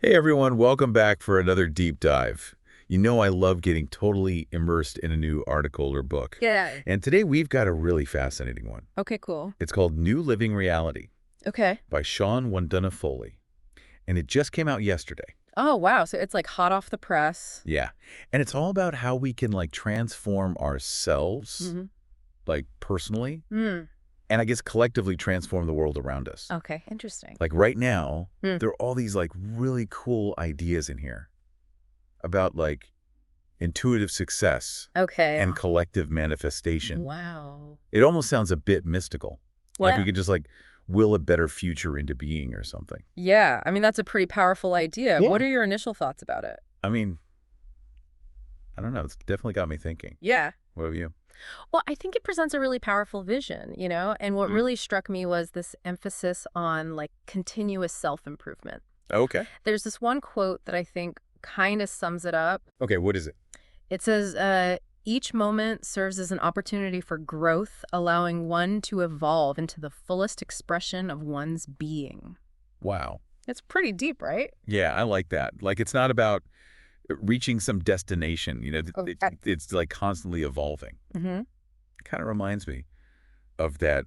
Hey everyone, welcome back for another deep dive. You know I love getting totally immersed in a new article or book. Yeah. And today we've got a really fascinating one. Okay, cool. It's called New Living Reality Okay. by Shawn Wondunna Foley. And it just came out yesterday. Oh, wow. So it's like hot off the press. Yeah. And it's all about how we can transform ourselves, Mm-hmm. Personally, Mm. and I guess collectively transform the world around us. Okay, interesting. Like right now, Mm. there are all these really cool ideas in here about intuitive success Okay. and collective manifestation. Wow. It almost sounds a bit mystical. Like Well, we could just will a better future into being or something. yeah. I mean, that's a pretty powerful idea. Yeah. What are your initial thoughts about it? I mean, I don't know. It's definitely got me thinking. Yeah. What have you? Well, I think it presents a really powerful vision, and what Mm. really struck me was this emphasis on continuous self-improvement. Okay. There's this one quote that I think kind of sums it up. Okay, what is it? It says, each moment serves as an opportunity for growth, allowing one to evolve into the fullest expression of one's being. Wow. It's pretty deep, right? Yeah, I like that. It's not about reaching some destination. Oh, It's constantly evolving. Mm-hmm. Kind of reminds me of that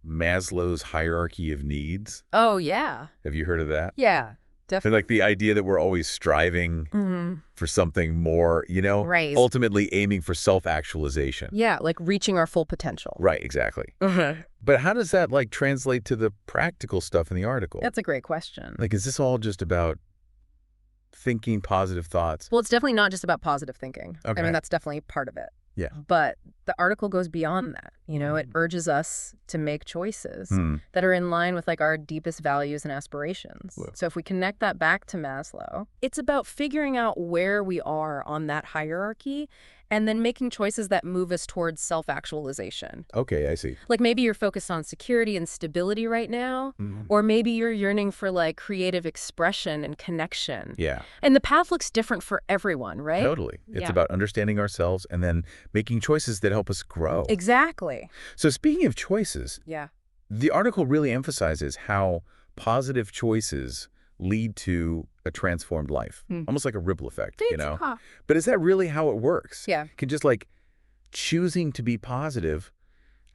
Maslow's hierarchy of needs. Oh, yeah. Have you heard of that? Yeah, So definitely. the idea that we're always striving Mm-hmm. for something more, Right. ultimately aiming for self-actualization. Yeah, like reaching our full potential. Right, exactly. Uh-huh. But how does that translate to the practical stuff in the article? That's a great question. Is this all just about thinking positive thoughts? Well, it's definitely not just about positive thinking. I Okay. mean, that's definitely part of it. Yeah. But the article goes beyond that. It urges us to make choices Hmm. that are in line with our deepest values and aspirations. Whoa. So if we connect that back to Maslow, it's about figuring out where we are on that hierarchy and then making choices that move us towards self-actualization. Okay, I see. Like maybe you're focused on security and stability right now, Mhm. or maybe you're yearning for creative expression and connection. Yeah, And the path looks different for everyone, right? totally. It's Yeah. about understanding ourselves and then making choices that help us grow. Exactly. So speaking of choices, Yeah. the article really emphasizes how positive choices lead to a transformed life, almost like a ripple effect, Huh. But is that really how it works? Yeah. Can just choosing to be positive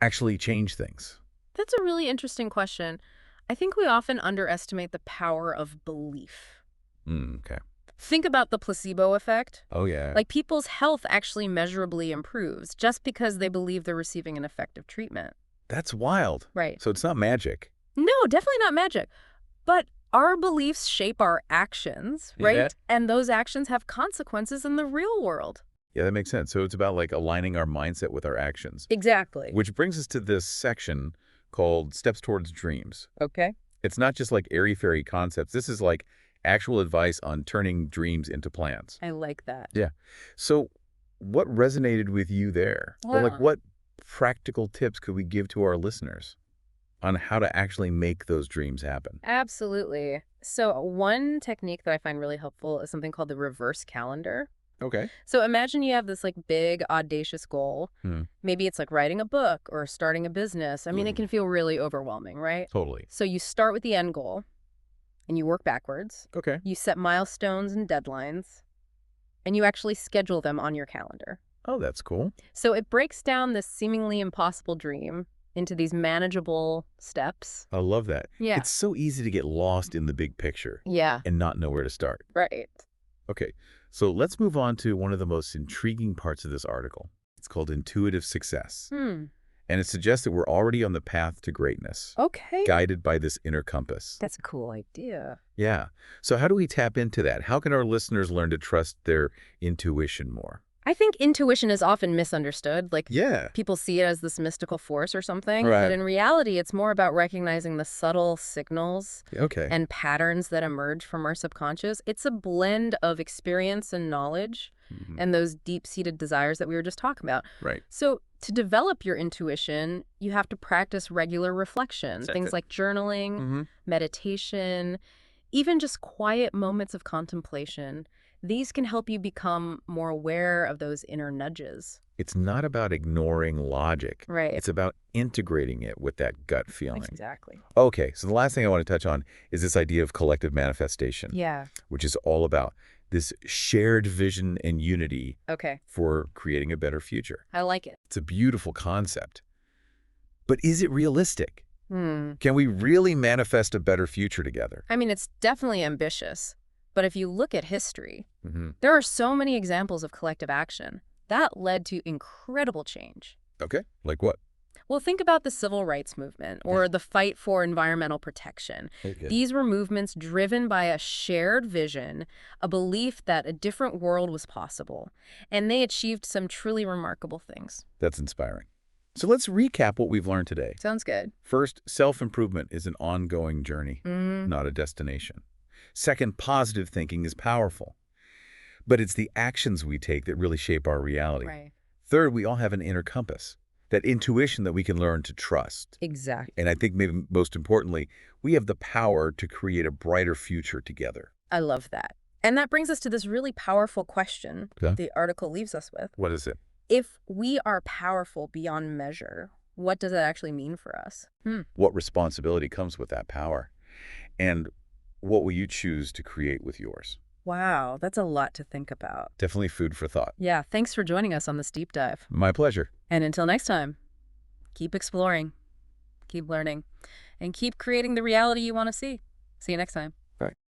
actually change things? That's a really interesting question. I think we often underestimate the power of belief. Okay. Think about the placebo effect. Oh, yeah. People's health actually measurably improves just because they believe they're receiving an effective treatment. That's wild. Right. So it's not magic. No, definitely not magic. But our beliefs shape our actions, right? Yeah. And those actions have consequences in the real world. Yeah, that makes sense. So it's about aligning our mindset with our actions, Exactly. which brings us to this section called Steps Towards Dreams. Okay. It's not just airy-fairy concepts. This is actual advice on turning dreams into plans. I like that. Yeah. So what resonated with you there? Or Wow. what practical tips could we give to our listeners on how to actually make those dreams happen? Absolutely. So one technique that I find really helpful is something called the reverse calendar. Okay. So imagine you have this big, audacious goal. Hmm. Maybe it's writing a book or starting a business. I mean, it can feel really overwhelming, right? Totally. So you start with the end goal and you work backwards. Okay. You set milestones and deadlines and you actually schedule them on your calendar. Oh, that's cool. So it breaks down this seemingly impossible dream into these manageable steps. I love that. Yeah. It's so easy to get lost in the big picture Yeah, and not know where to start. right. Okay, so let's move on to one of the most intriguing parts of this article. It's called intuitive success. And it suggests that we're already on the path to greatness, Okay. guided by this inner compass. That's a cool idea. Yeah. So how do we tap into that? How can our listeners learn to trust their intuition more? I think intuition is often misunderstood. Yeah. People see it as this mystical force or something. Right. But in reality, it's more about recognizing the subtle signals Okay. and patterns that emerge from our subconscious. It's a blend of experience and knowledge Mhm. and those deep-seated desires that we were just talking about. Right. So to develop your intuition, you have to practice regular reflection, That's things it. like journaling, Mhm. meditation, Even just quiet moments of contemplation, these can help you become more aware of those inner nudges. It's not about ignoring logic. Right. It's about integrating it with that gut feeling. Exactly. Okay, so the last thing I want to touch on is this idea of collective manifestation, Yeah. which is all about this shared vision and unity Okay. for creating a better future. I like it. It's a beautiful concept. But is it realistic? Hmm. Can we really manifest a better future together? I mean, it's definitely ambitious. But if you look at history, Mm-hmm. there are so many examples of collective action that led to incredible change. Okay, like what? Well, think about the civil rights movement or the fight for environmental protection. Okay. These were movements driven by a shared vision, a belief that a different world was possible, and they achieved some truly remarkable things. That's inspiring. So let's recap what we've learned today. Sounds good. First, self-improvement is an ongoing journey, not a destination. Second, positive thinking is powerful, but it's the actions we take that really shape our reality. Right. Third, we all have an inner compass, that intuition that we can learn to trust. Exactly. And I think maybe most importantly, we have the power to create a brighter future together. I love that. And that brings us to this really powerful question Okay. the article leaves us with. What is it? If we are powerful beyond measure, what does that actually mean for us? What responsibility comes with that power? And what will you choose to create with yours? Wow, that's a lot to think about. Definitely food for thought. Yeah, thanks for joining us on this deep dive. My pleasure. And until next time, keep exploring, keep learning, and keep creating the reality you want to see. See you next time.